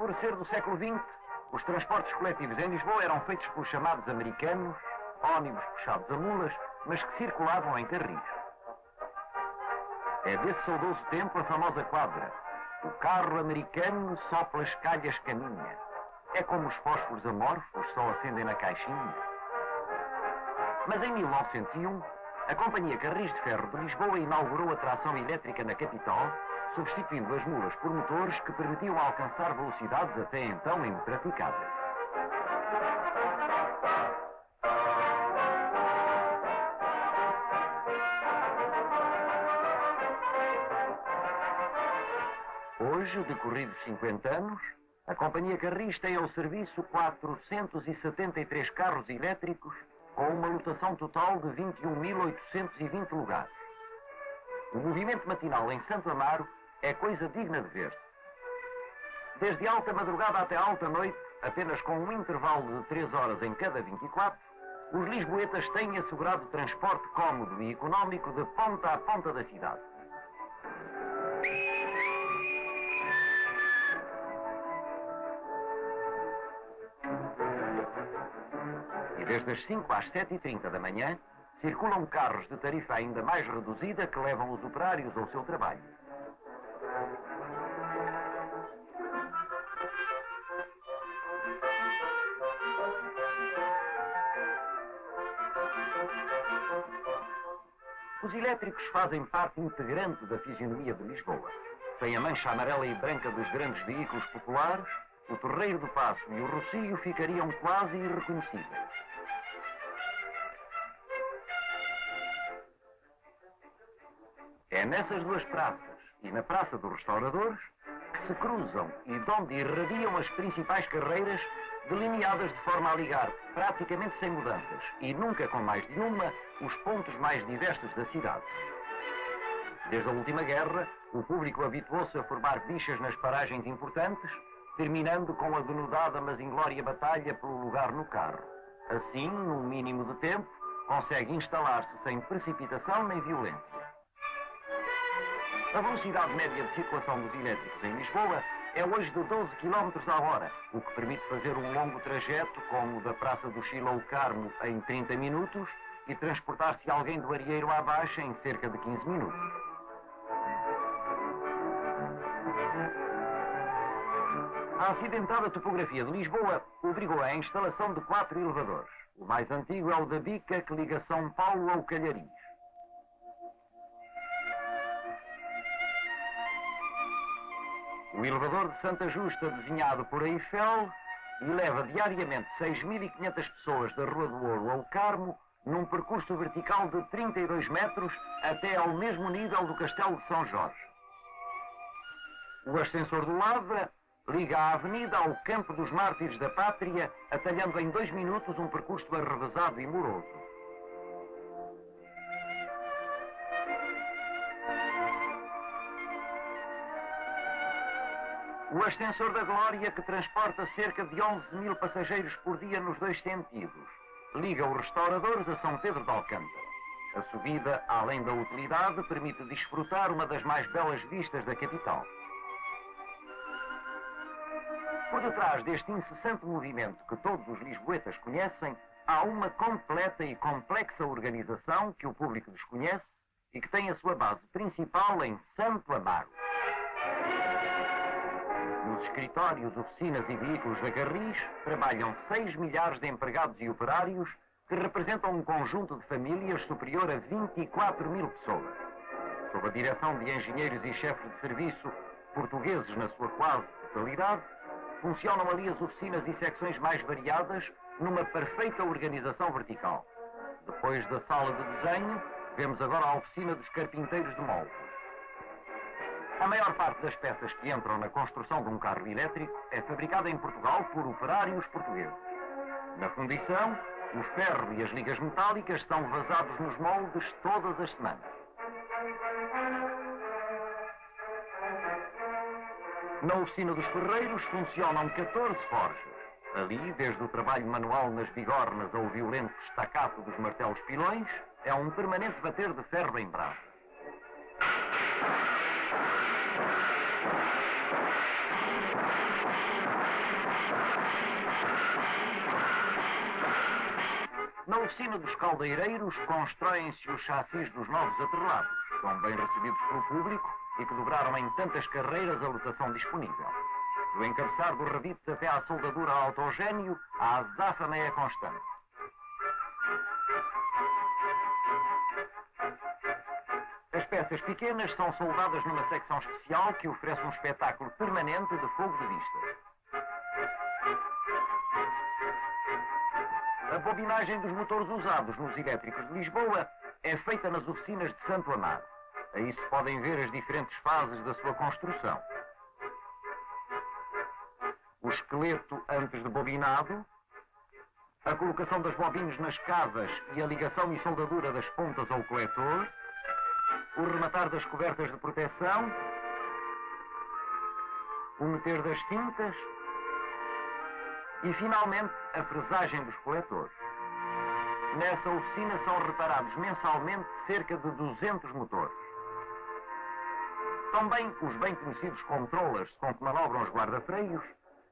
alvorecer do século XX, os transportes coletivos em Lisboa eram feitos pelos chamados americanos, ónibus puxados a mulas, mas que circulavam em carris. É desse saudoso tempo a famosa quadra: o carro americano só pelas calhas caminha. É como os fósforos amorfos só acendem na caixinha. Mas em 1901, a Companhia Carris de Ferro de Lisboa inaugurou a tração elétrica na capital, substituindo as mulas por motores que permitiam alcançar velocidades até então impraticáveis. Hoje, decorridos 50 anos, a Companhia Carris tem ao serviço 473 carros elétricos com uma lotação total de 21.820 lugares. O movimento matinal em Santo Amaro é coisa digna de ver-se. Desde alta madrugada até alta noite, apenas com um intervalo de 3 horas em cada 24, os lisboetas têm assegurado transporte cómodo e económico de ponta a ponta da cidade. E desde as 5 às 7h30 da manhã, circulam carros de tarifa ainda mais reduzida que levam os operários ao seu trabalho. Os elétricos fazem parte integrante da fisionomia de Lisboa. Sem a mancha amarela e branca dos grandes veículos populares, o Torreiro do Paço e o Rossio ficariam quase irreconhecíveis. É nessas duas praças e na Praça dos Restauradores que se cruzam e de onde irradiam as principais carreiras, delineadas de forma a ligar, praticamente sem mudanças e nunca com mais de uma, os pontos mais diversos da cidade. Desde a última guerra, o público habituou-se a formar bichas nas paragens importantes, terminando com a denudada mas inglória batalha pelo lugar no carro. Assim, num mínimo de tempo, consegue instalar-se sem precipitação nem violência. A velocidade média de circulação dos elétricos em Lisboa é hoje de 12 km a hora, o que permite fazer um longo trajeto, como o da Praça do Chile ao Carmo, em 30 minutos e transportar-se alguém do Arieiro à Baixa em cerca de 15 minutos. A acidentada topografia de Lisboa obrigou à instalação de 4 elevadores. O mais antigo é o da Bica, que liga São Paulo ao Calhariz. O elevador de Santa Justa, desenhado por Eiffel, eleva diariamente 6.500 pessoas da Rua do Ouro ao Carmo, num percurso vertical de 32 metros até ao mesmo nível do Castelo de São Jorge. O ascensor do Lavra liga a avenida ao Campo dos Mártires da Pátria, atalhando em 2 minutos um percurso arrevesado e moroso. O ascensor da Glória, que transporta cerca de 11.000 passageiros por dia nos 2 sentidos, liga os Restauradores a São Pedro de Alcântara. A subida, além da utilidade, permite desfrutar uma das mais belas vistas da capital. Por detrás deste incessante movimento que todos os lisboetas conhecem, há uma completa e complexa organização que o público desconhece e que tem a sua base principal em Santo Amaro. Nos escritórios, oficinas e veículos da Carris trabalham 6 milhares de empregados e operários que representam um conjunto de famílias superior a 24.000 pessoas. Sob a direção de engenheiros e chefes de serviço portugueses na sua quase totalidade, funcionam ali as oficinas e secções mais variadas numa perfeita organização vertical. Depois da sala de desenho, vemos agora a oficina dos carpinteiros de moldes. A maior parte das peças que entram na construção de um carro elétrico é fabricada em Portugal por operários portugueses. Na fundição, o ferro e as ligas metálicas são vazados nos moldes todas as semanas. Na oficina dos ferreiros funcionam 14 forjas. Ali, desde o trabalho manual nas bigornas ao violento estacato dos martelos pilões, é um permanente bater de ferro em brasa. Na oficina dos caldeireiros constroem-se os chassis dos novos atrelados, tão bem recebidos pelo público e que dobraram em tantas carreiras a lotação disponível. Do encabeçar do rebite até à soldadura a autogénio, a azáfama é constante. As peças pequenas são soldadas numa secção especial que oferece um espetáculo permanente de fogo de vista. A bobinagem dos motores usados nos elétricos de Lisboa é feita nas oficinas de Santo Amaro. Aí se podem ver as diferentes fases da sua construção. O esqueleto antes de bobinado, a colocação das bobinas nas cavas e a ligação e soldadura das pontas ao coletor, o rematar das cobertas de proteção, o meter das cintas e, finalmente, a fresagem dos coletores. Nessa oficina são reparados mensalmente cerca de 200 motores. Também os bem conhecidos controllers com que manobram os guarda-freios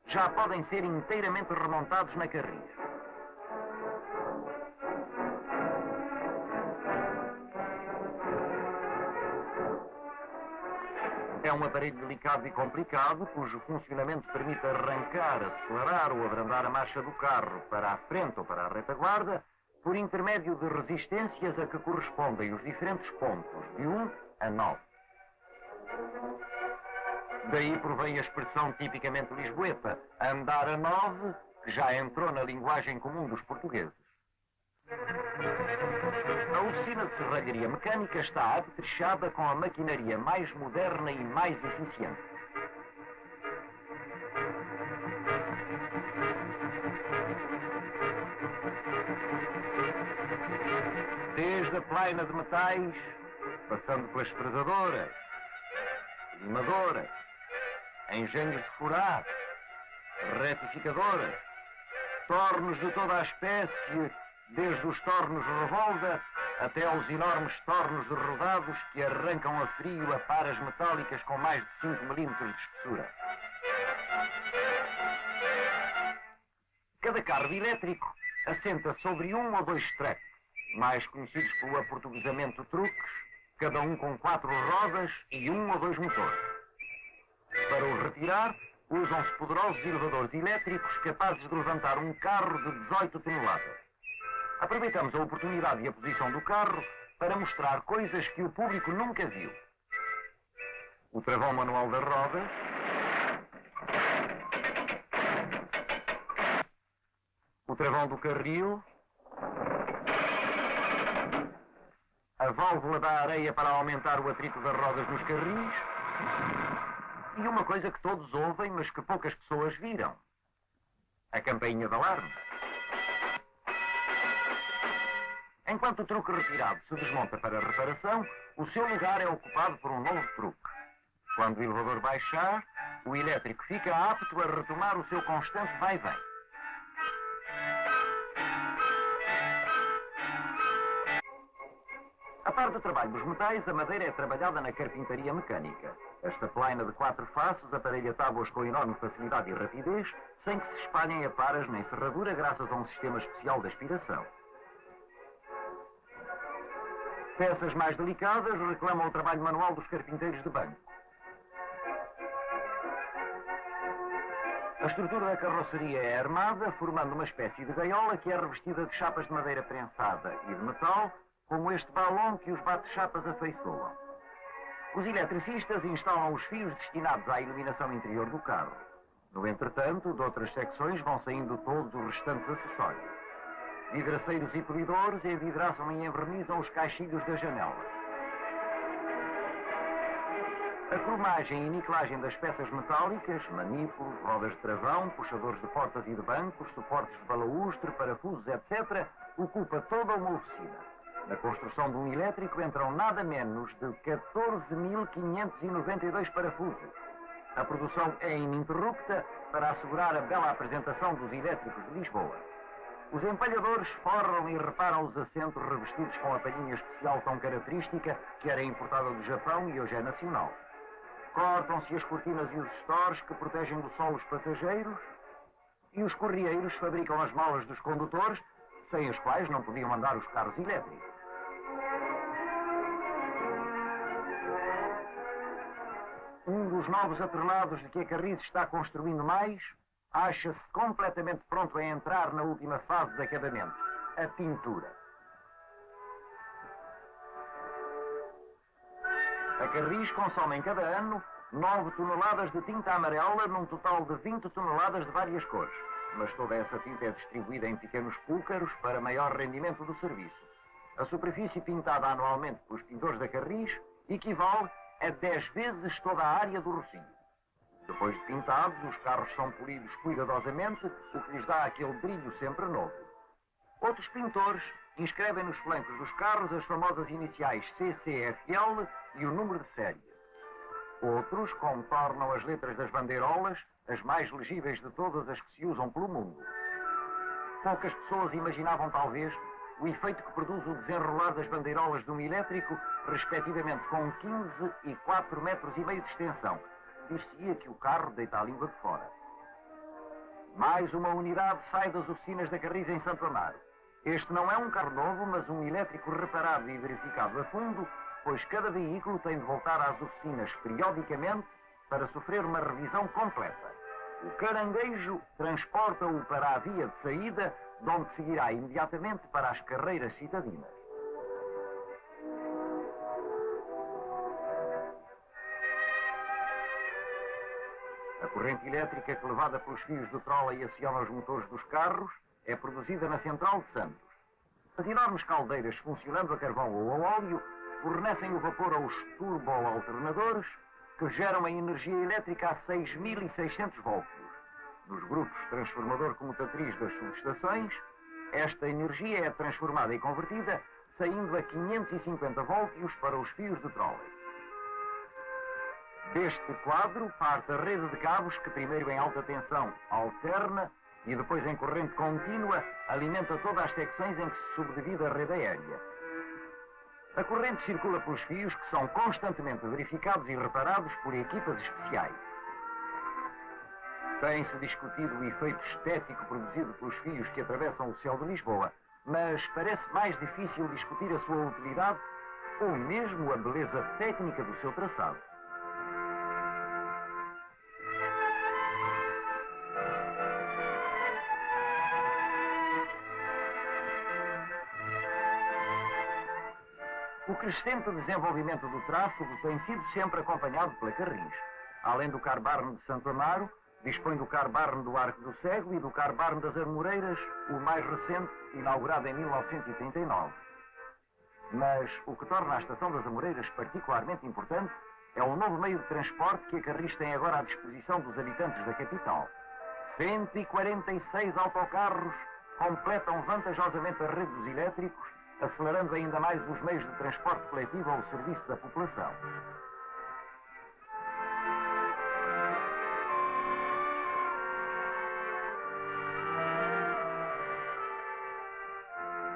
já podem ser inteiramente remontados na carris. É um aparelho delicado e complicado, cujo funcionamento permite arrancar, acelerar ou abrandar a marcha do carro para a frente ou para a retaguarda, por intermédio de resistências a que correspondem os diferentes pontos, de 1 a 9. Daí provém a expressão tipicamente lisboeta, andar a 9, que já entrou na linguagem comum dos portugueses. A oficina de serralharia mecânica está apetrechada com a maquinaria mais moderna e mais eficiente. Desde a plaina de metais, passando pelas fresadoras, limadoras, engenhos de furar, retificadoras, tornos de toda a espécie, desde os tornos revolda até aos enormes tornos de rodados que arrancam a frio a paras metálicas com mais de 5 milímetros de espessura. Cada carro elétrico assenta sobre 1 ou 2 tracks, mais conhecidos pelo aportuguesamento truques, cada um com 4 rodas e 1 ou 2 motores. Para os retirar, usam-se poderosos elevadores elétricos capazes de levantar um carro de 18 toneladas. Aproveitamos a oportunidade e a posição do carro para mostrar coisas que o público nunca viu. O travão manual das rodas, o travão do carril, a válvula da areia para aumentar o atrito das rodas nos carris e uma coisa que todos ouvem, mas que poucas pessoas viram: a campainha de alarme. Enquanto o truque retirado se desmonta para a reparação, o seu lugar é ocupado por um novo truque. Quando o elevador baixar, o elétrico fica apto a retomar o seu constante vai-vem. A par do trabalho dos metais, a madeira é trabalhada na carpintaria mecânica. Esta plaina de 4 faces aparelha tábuas com enorme facilidade e rapidez, sem que se espalhem a paras nem serradura, graças a um sistema especial de aspiração. Peças mais delicadas reclamam o trabalho manual dos carpinteiros de banco. A estrutura da carroceria é armada, formando uma espécie de gaiola que é revestida de chapas de madeira prensada e de metal, como este balão que os bate-chapas afeiçoam. Os eletricistas instalam os fios destinados à iluminação interior do carro. No entretanto, de outras secções vão saindo todos os restantes acessórios. Vidraceiros e polidores envidraçam e envernizam os caixilhos das janelas. A cromagem e niquelagem das peças metálicas, manípulos, rodas de travão, puxadores de portas e de bancos, suportes de balaústre, parafusos, etc., ocupa toda uma oficina. Na construção de um elétrico entram nada menos de 14.592 parafusos. A produção é ininterrupta para assegurar a bela apresentação dos elétricos de Lisboa. Os empalhadores forram e reparam os assentos revestidos com a palhinha especial tão característica que era importada do Japão e hoje é nacional. Cortam-se as cortinas e os stores que protegem do sol os passageiros e os correieiros fabricam as malas dos condutores, sem as quais não podiam andar os carros elétricos. Um dos novos atrelados de que a Carris está construindo mais acha-se completamente pronto a entrar na última fase de acabamento, a pintura. A Carris consome em cada ano 9 toneladas de tinta amarela num total de 20 toneladas de várias cores, mas toda essa tinta é distribuída em pequenos púlcaros para maior rendimento do serviço. A superfície pintada anualmente pelos pintores da Carris equivale a 10 vezes toda a área do Rossio. Depois de pintados, os carros são polidos cuidadosamente, o que lhes dá aquele brilho sempre novo. Outros pintores inscrevem nos flancos dos carros as famosas iniciais CCFL e o número de série. Outros contornam as letras das bandeirolas, as mais legíveis de todas as que se usam pelo mundo. Poucas pessoas imaginavam, talvez, o efeito que produz o desenrolar das bandeirolas de um elétrico, respectivamente com 15 e 4 metros e meio de extensão. Dir-se-ia que o carro deita a língua de fora. Mais uma unidade sai das oficinas da Carris em Santo Amaro. Este não é um carro novo, mas um elétrico reparado e verificado a fundo, pois cada veículo tem de voltar às oficinas periodicamente para sofrer uma revisão completa. O caranguejo transporta-o para a via de saída, de onde seguirá imediatamente para as carreiras citadinas. A corrente elétrica que, levada pelos fios de trola, aciona os motores dos carros é produzida na Central de Santos. As enormes caldeiras, funcionando a carvão ou a óleo, fornecem o vapor aos turbo-alternadores, que geram a energia elétrica a 6.600 voltios. Nos grupos transformador-comutatriz das subestações, esta energia é transformada e convertida, saindo a 550 voltios para os fios de trola. Deste quadro parte a rede de cabos que, primeiro em alta tensão, alterna e depois em corrente contínua, alimenta todas as secções em que se subdivide a rede aérea. A corrente circula pelos fios que são constantemente verificados e reparados por equipas especiais. Tem-se discutido o efeito estético produzido pelos fios que atravessam o céu de Lisboa, mas parece mais difícil discutir a sua utilidade ou mesmo a beleza técnica do seu traçado. O crescente desenvolvimento do tráfego tem sido sempre acompanhado pela Carris. Além do Car-Barn de Santo Amaro, dispõe do Car-Barn do Arco do Cego e do Car-Barn das Amoreiras, o mais recente, inaugurado em 1939. Mas o que torna a Estação das Amoreiras particularmente importante é o novo meio de transporte que a Carris tem agora à disposição dos habitantes da capital. 146 autocarros completam vantajosamente a rede dos elétricos, acelerando ainda mais os meios de transporte coletivo ao serviço da população.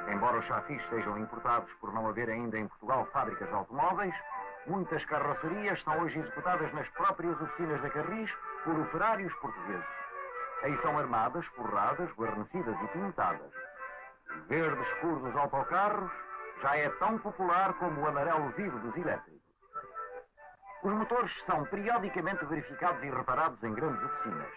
Embora os chassis sejam importados por não haver ainda em Portugal fábricas de automóveis, muitas carrocerias são hoje executadas nas próprias oficinas da Carris por operários portugueses. Aí são armadas, forradas, guarnecidas e pintadas. O verde escuro dos autocarros já é tão popular como o amarelo vivo dos elétricos. Os motores são periodicamente verificados e reparados em grandes oficinas.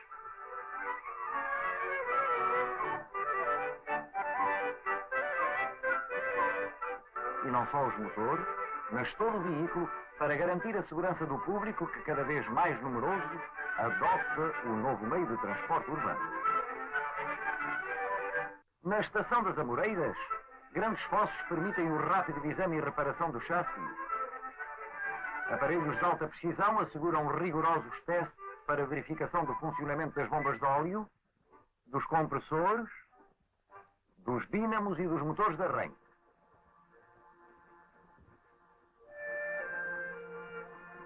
E não só os motores, mas todo o veículo, para garantir a segurança do público que, cada vez mais numeroso, adopta o novo meio de transporte urbano. Na Estação das Amoreiras, grandes esforços permitem o rápido exame e reparação do chassi. Aparelhos de alta precisão asseguram rigorosos testes para verificação do funcionamento das bombas de óleo, dos compressores, dos dínamos e dos motores de arranque.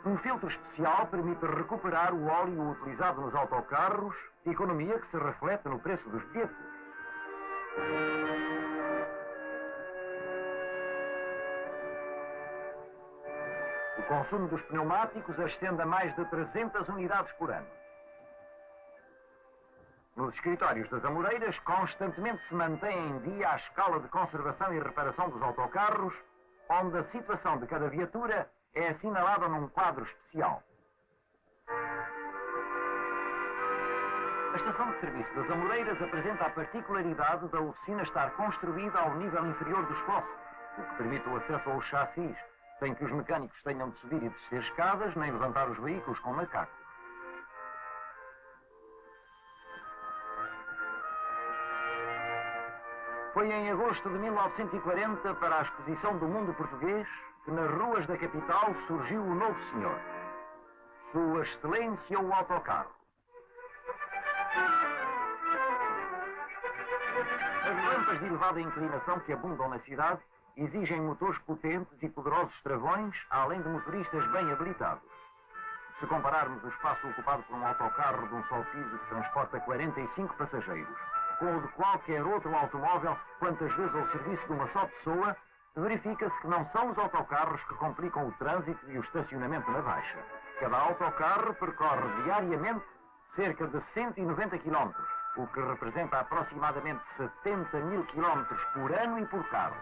Um filtro especial permite recuperar o óleo utilizado nos autocarros, economia que se reflete no preço dos bilhetes. O consumo dos pneumáticos ascende a mais de 300 unidades por ano. Nos escritórios das Amoreiras, constantemente se mantém em dia a escala de conservação e reparação dos autocarros, onde a situação de cada viatura é assinalada num quadro especial. A estação de serviço das Amoreiras apresenta a particularidade da oficina estar construída ao nível inferior dos fossos, o que permite o acesso aos chassis, sem que os mecânicos tenham de subir e descer escadas, nem levantar os veículos com macacos. Foi em agosto de 1940, para a exposição do mundo português, que nas ruas da capital surgiu o novo senhor. Sua Excelência o autocarro. As rampas de elevada inclinação que abundam na cidade exigem motores potentes e poderosos travões, além de motoristas bem habilitados. Se compararmos o espaço ocupado por um autocarro de um só piso que transporta 45 passageiros com o de qualquer outro automóvel, quantas vezes ao serviço de uma só pessoa, verifica-se que não são os autocarros que complicam o trânsito e o estacionamento na Baixa. Cada autocarro percorre diariamente cerca de 190 km, o que representa aproximadamente 70 mil km por ano e por carro.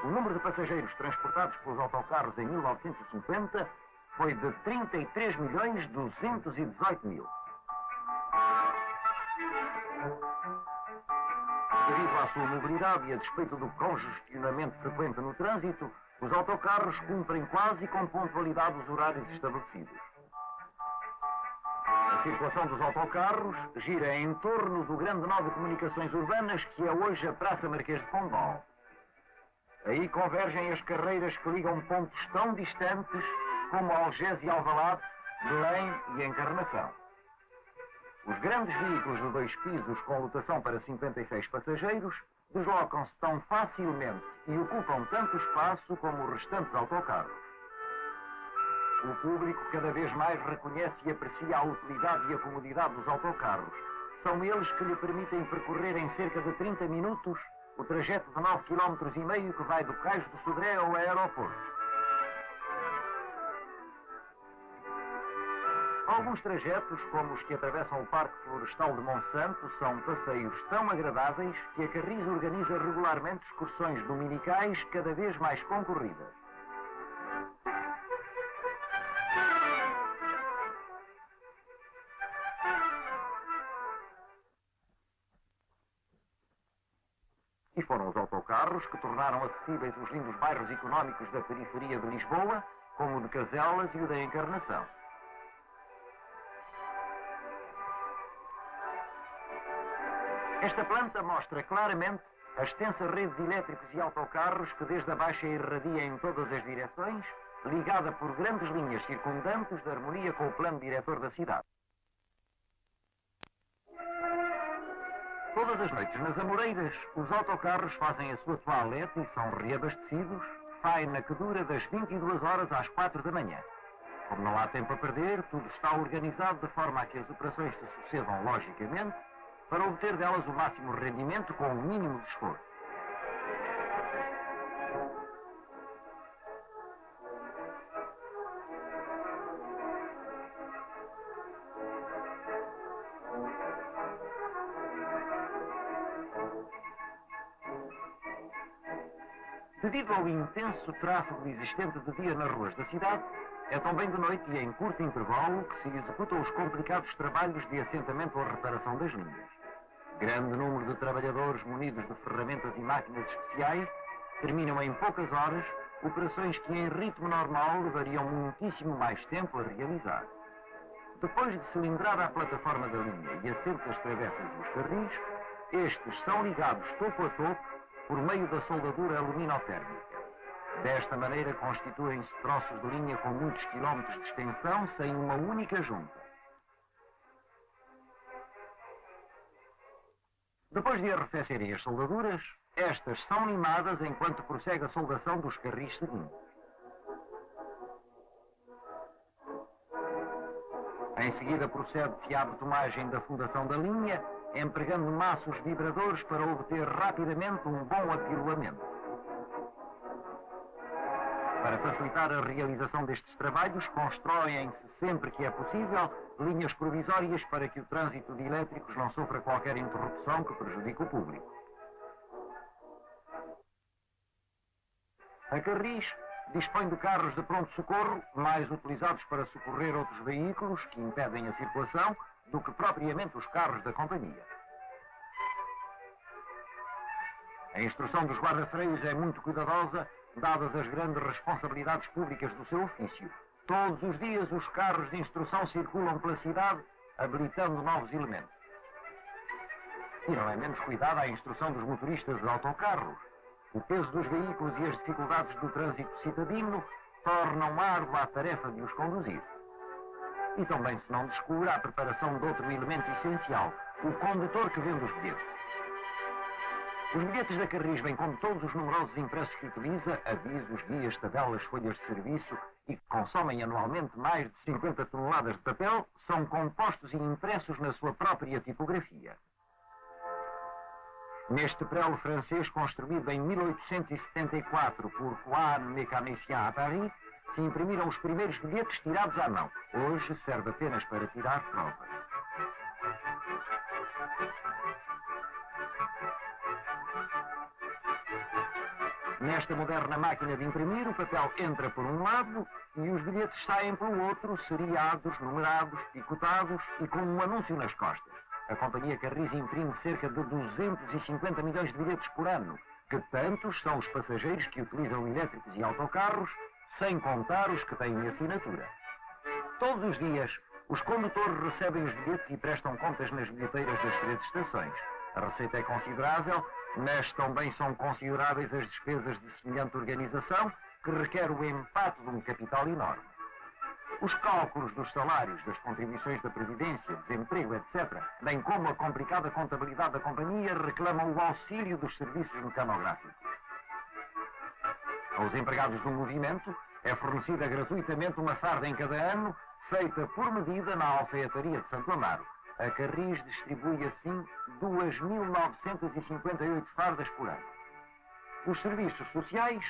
O número de passageiros transportados pelos autocarros em 1950 foi de 33.218.000. Devido à sua mobilidade e a despeito do congestionamento frequente no trânsito, os autocarros cumprem quase com pontualidade os horários estabelecidos. A circulação dos autocarros gira em torno do grande nó de comunicações urbanas que é hoje a Praça Marquês de Pombal. Aí convergem as carreiras que ligam pontos tão distantes como Algés e Alvalade, Belém e Encarnação. Os grandes veículos de 2 pisos com lotação para 56 passageiros deslocam-se tão facilmente e ocupam tanto espaço como os restantes autocarros. O público cada vez mais reconhece e aprecia a utilidade e a comodidade dos autocarros. São eles que lhe permitem percorrer em cerca de 30 minutos o trajeto de 9,5 km que vai do Cais do Sodré ao aeroporto. Alguns trajetos, como os que atravessam o Parque Florestal de Monsanto, são passeios tão agradáveis que a Carris organiza regularmente excursões dominicais cada vez mais concorridas. E foram os autocarros que tornaram acessíveis os lindos bairros económicos da periferia de Lisboa, como o de Caselas e o da Encarnação. Esta planta mostra claramente a extensa rede de elétricos e autocarros que desde a Baixa irradia em todas as direções, ligada por grandes linhas circundantes de harmonia com o plano diretor da cidade. Todas as noites nas Amoreiras, os autocarros fazem a sua toalete e são reabastecidos, faina que dura das 22 horas às 4 da manhã. Como não há tempo a perder, tudo está organizado de forma a que as operações se sucedam logicamente, para obter delas o máximo rendimento com o mínimo de esforço. Devido ao intenso tráfego existente de dia nas ruas da cidade, é também de noite e em curto intervalo que se executam os complicados trabalhos de assentamento ou reparação das linhas. Grande número de trabalhadores munidos de ferramentas e máquinas especiais terminam em poucas horas operações que em ritmo normal levariam muitíssimo mais tempo a realizar. Depois de cilindrada a plataforma da linha e assentos as travessas dos carris, estes são ligados topo a topo por meio da soldadura aluminotérmica. Desta maneira constituem-se troços de linha com muitos quilómetros de extensão sem uma única junta. Depois de arrefecerem as soldaduras, estas são limadas enquanto prossegue a soldação dos carris seguintes. Em seguida procede-se à betonagem da fundação da linha, empregando maços vibradores para obter rapidamente um bom apirolamento. Para facilitar a realização destes trabalhos, constroem-se sempre que é possível linhas provisórias para que o trânsito de elétricos não sofra qualquer interrupção que prejudique o público. A Carris dispõe de carros de pronto-socorro, mais utilizados para socorrer outros veículos que impedem a circulação do que propriamente os carros da companhia. A instrução dos guarda-freios é muito cuidadosa, dadas as grandes responsabilidades públicas do seu ofício. Todos os dias os carros de instrução circulam pela cidade, habilitando novos elementos. E não é menos cuidada a instrução dos motoristas de autocarros. O peso dos veículos e as dificuldades do trânsito citadino tornam árdua a tarefa de os conduzir. E também se não descura a preparação de outro elemento essencial, o condutor que vende os bilhetes. Os bilhetes da Carris, bem como todos os numerosos impressos que utiliza, avisos, guias, tabelas, folhas de serviço e que consomem anualmente mais de 50 toneladas de papel, são compostos e impressos na sua própria tipografia. Neste prelo francês, construído em 1874 por Coin Mécanicien à Paris, se imprimiram os primeiros bilhetes tirados à mão. Hoje serve apenas para tirar provas. Nesta moderna máquina de imprimir, o papel entra por um lado e os bilhetes saem pelo outro, seriados, numerados, picotados e com um anúncio nas costas. A companhia Carris imprime cerca de 250 milhões de bilhetes por ano, que tantos são os passageiros que utilizam elétricos e autocarros, sem contar os que têm assinatura. Todos os dias, os condutores recebem os bilhetes e prestam contas nas bilheteiras das 3 estações. A receita é considerável, mas também são consideráveis as despesas de semelhante organização, que requer o empate de um capital enorme. Os cálculos dos salários, das contribuições da Previdência, desemprego, etc., bem como a complicada contabilidade da companhia, reclamam o auxílio dos serviços mecanográficos. Aos empregados do movimento é fornecida gratuitamente uma farda em cada ano, feita por medida na alfaiataria de Santo Amaro. A Carris distribui assim 2.958 fardas por ano. Os serviços sociais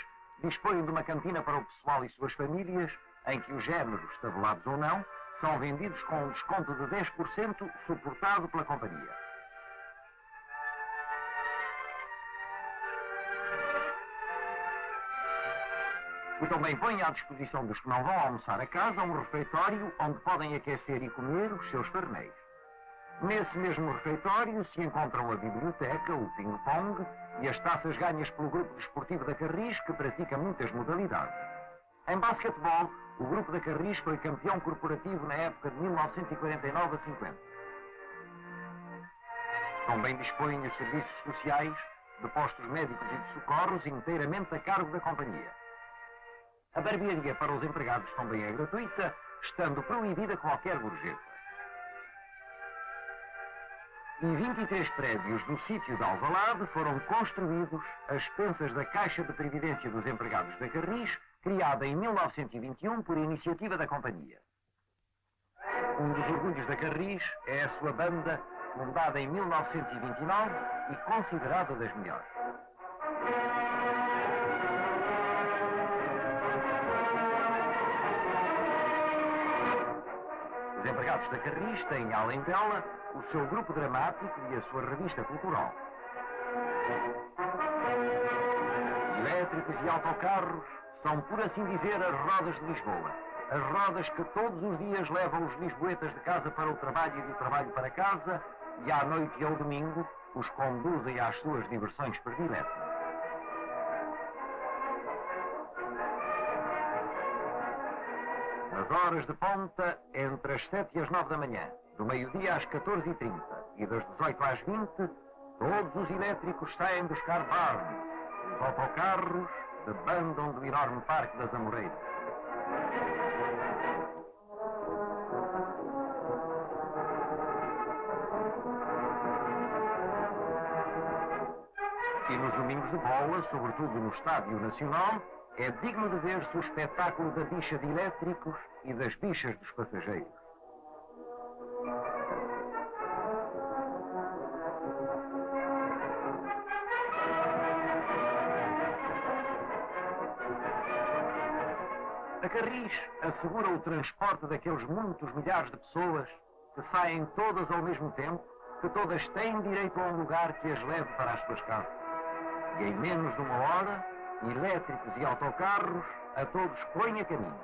dispõem de uma cantina para o pessoal e suas famílias, em que os géneros, tabulados ou não, são vendidos com um desconto de 10% suportado pela companhia. E também põe à disposição dos que não vão almoçar a casa um refeitório onde podem aquecer e comer os seus farneios. Nesse mesmo refeitório se encontram a biblioteca, o ping-pong e as taças ganhas pelo grupo desportivo da Carris, que pratica muitas modalidades. Em basquetebol, o grupo da Carris foi campeão corporativo na época de 1949 a 50. Também dispõem os serviços sociais de postos médicos e de socorros inteiramente a cargo da companhia. A barbearia para os empregados também é gratuita, estando proibida qualquer gorjeta. E 23 prédios do sítio de Alvalade foram construídos às expensas da Caixa de Previdência dos Empregados da Carris, criada em 1921 por iniciativa da companhia. Um dos orgulhos da Carris é a sua banda, fundada em 1929 e considerada das melhores. Os empregados da Carris têm, além dela, o seu grupo dramático e a sua revista cultural. Elétricos e autocarros são, por assim dizer, as rodas de Lisboa. As rodas que todos os dias levam os lisboetas de casa para o trabalho e do trabalho para casa, e à noite e ao domingo os conduzem às suas diversões prediletas. Nas horas de ponta, entre as 7 e as 9 da manhã, do meio-dia às 14h30 e das 18 às 20, todos os elétricos saem buscar barnes. Os autocarros debandam do enorme Parque das Amoreiras. E nos domingos de bola, sobretudo no Estádio Nacional, é digno de ver-se o espetáculo da bicha de elétricos e das bichas dos passageiros. A Carris assegura o transporte daqueles muitos milhares de pessoas que saem todas ao mesmo tempo, que todas têm direito a um lugar que as leve para as suas casas. E em menos de uma hora, elétricos e autocarros a todos põem a caminho,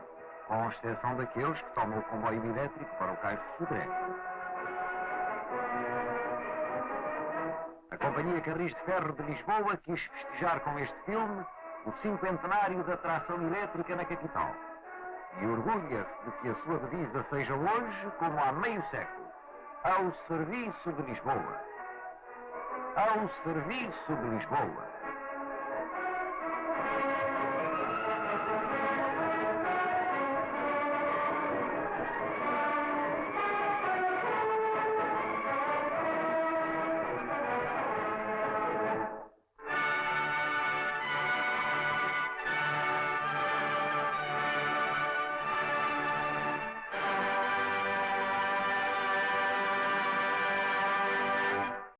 com exceção daqueles que tomam o comboio elétrico para o Cais de Sodré. A Companhia Carris de Ferro de Lisboa quis festejar com este filme o 50º da tração elétrica na capital e orgulha-se de que a sua divisa seja hoje, como há meio século, ao serviço de Lisboa. Ao serviço de Lisboa.